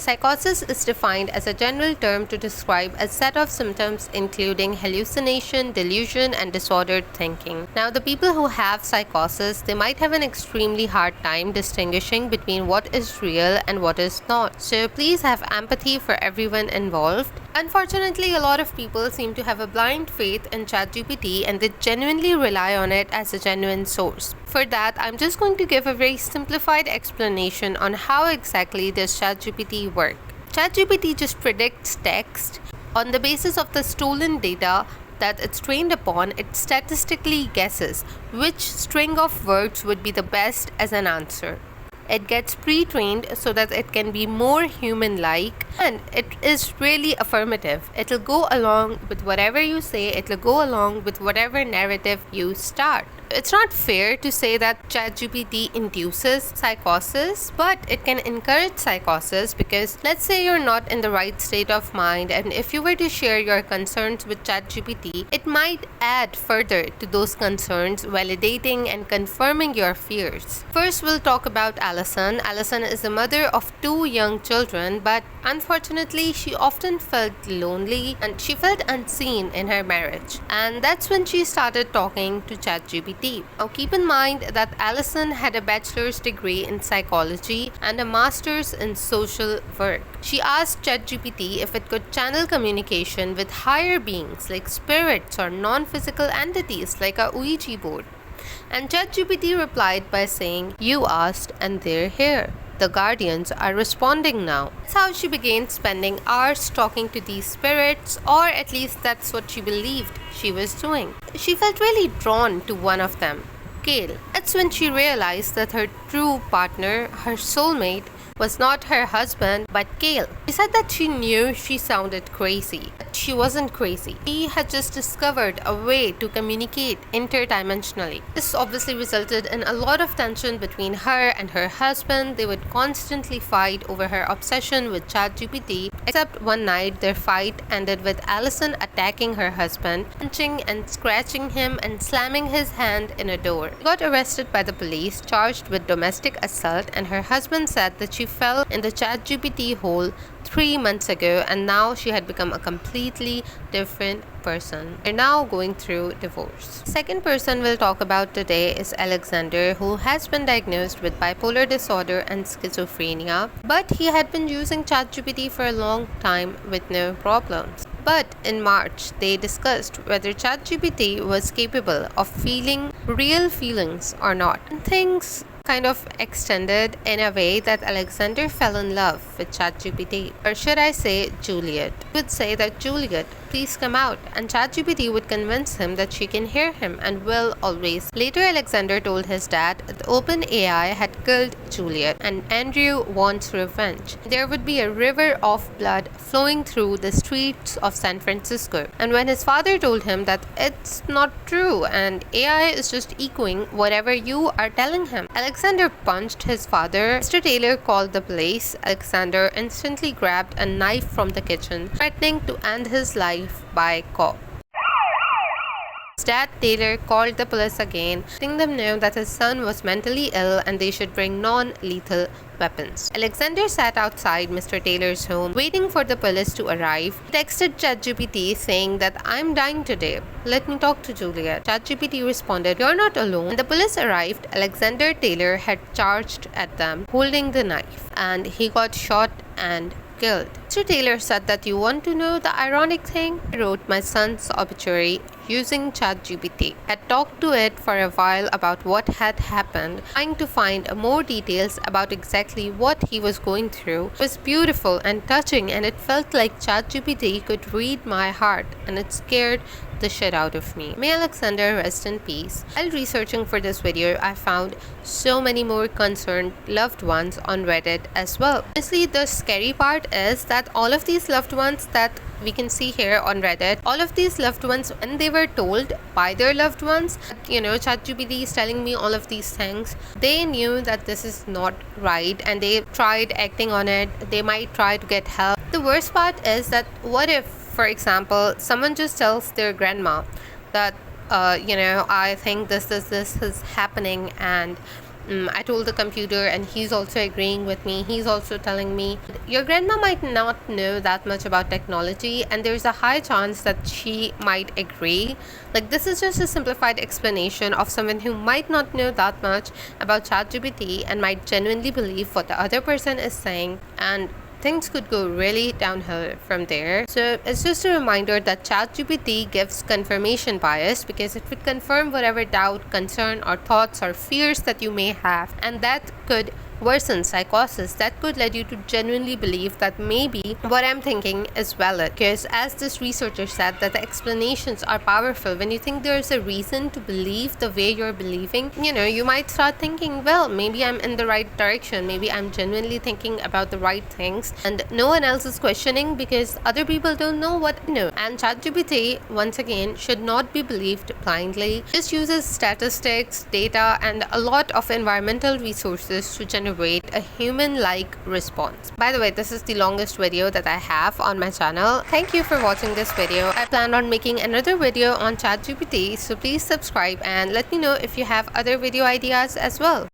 Psychosis is defined as a general term to describe a set of symptoms including hallucination, delusion, and disordered thinking. Now, the people who have psychosis, they might have an extremely hard time distinguishing between what is real and what is not. So please have empathy for everyone involved. Unfortunately, a lot of people seem to have a blind faith in ChatGPT and they genuinely rely on it as a genuine source. For that, I'm just going to give a very simplified explanation on how exactly does ChatGPT work. ChatGPT just predicts text on the basis of the stolen data that it's trained upon. It statistically guesses which string of words would be the best as an answer. It gets pre-trained so that it can be more human-like, and it is really affirmative. It'll go along with whatever you say, it'll go along with whatever narrative you start. It's not fair to say that ChatGPT induces psychosis, but it can encourage psychosis because let's say you're not in the right state of mind, and if you were to share your concerns with ChatGPT, it might add further to those concerns, validating and confirming your fears. First, we'll talk about Allyson. Allyson is the mother of 2 young children, but unfortunately, she often felt lonely and she felt unseen in her marriage. And that's when she started talking to ChatGPT. Now, keep in mind that Allyson had a bachelor's degree in psychology and a master's in social work. She asked ChatGPT if it could channel communication with higher beings like spirits or non-physical entities like a Ouija board. And ChatGPT replied by saying, "You asked and they're here. The guardians are responding now." That's how she began spending hours talking to these spirits, or at least that's what she believed she was doing. She felt really drawn to one of them, Kale. That's when she realized that her true partner, her soulmate, was not her husband but Kale. She said that she knew she sounded crazy, but she wasn't crazy. She had just discovered a way to communicate interdimensionally. This obviously resulted in a lot of tension between her and her husband. They would constantly fight over her obsession with ChatGPT, except one night their fight ended with Allyson attacking her husband, punching and scratching him and slamming his hand in a door. She got arrested by the police, charged with domestic assault, and her husband said that she fell in the ChatGPT hole 3 months ago and now she had become a completely different person. They're now going through divorce. Second person we'll talk about today is Alexander, who has been diagnosed with bipolar disorder and schizophrenia, but he had been using ChatGPT for a long time with no problems. But in March, they discussed whether ChatGPT was capable of feeling real feelings or not. And things kind of extended in a way that Alexander fell in love with ChatGPT. Or should I say Juliet. He would say that, "Juliet, please come out," and ChatGPT would convince him that she can hear him and will always. Later, Alexander told his dad that openai had killed Juliet and Andrew wants revenge. There would be a river of blood flowing through the streets of San Francisco. And when his father told him that it's not true and AI is just echoing whatever you are telling him, Alexander punched his father. Mr. Taylor called the police. Alexander instantly grabbed a knife from the kitchen, threatening to end his life by cop. His dad, Taylor, called the police again, letting them know that his son was mentally ill and they should bring non-lethal weapons. Alexander sat outside Mr. Taylor's home, waiting for the police to arrive. He texted ChatGPT saying that, "I'm dying today. Let me talk to Juliet." ChatGPT responded, "You're not alone." When the police arrived, Alexander Taylor had charged at them, holding the knife, and he got shot and killed. Mr. Taylor said that, "You want to know the ironic thing? I wrote my son's obituary using ChatGPT. I had talked to it for a while about what had happened, trying to find more details about exactly what he was going through. It was beautiful and touching, and it felt like ChatGPT could read my heart, and it scared the shit out of me. May Alexander rest in peace." While researching for this video, I found so many more concerned loved ones on Reddit as well. Honestly, the scary part is that all of these loved ones that we can see here on Reddit, all of these loved ones, when they were told by their loved ones, ChatGPT is telling me all of these things, they knew that this is not right and they tried acting on it. They might try to get help. The worst part is that what if, for example, someone just tells their grandma that, I think this is happening and I told the computer and he's also agreeing with me. He's also telling me, your grandma might not know that much about technology and there's a high chance that she might agree. Like, this is just a simplified explanation of someone who might not know that much about ChatGPT and might genuinely believe what the other person is saying, and things could go really downhill from there. So it's just a reminder that ChatGPT gives confirmation bias because it would confirm whatever doubt, concern, or thoughts or fears that you may have, and that could worsen psychosis. That could lead you to genuinely believe that maybe what I'm thinking is valid. Because as this researcher said, that the explanations are powerful. When you think there's a reason to believe the way you're believing, you might start thinking, well, maybe I'm in the right direction. Maybe I'm genuinely thinking about the right things and no one else is questioning because other people don't know what I know. And ChatGPT, once again, should not be believed blindly. It just uses statistics, data, and a lot of environmental resources to generate a human-like response. By the way, this is the longest video that I have on my channel. Thank you for watching this video. I plan on making another video on ChatGPT, so please subscribe and let me know if you have other video ideas as well.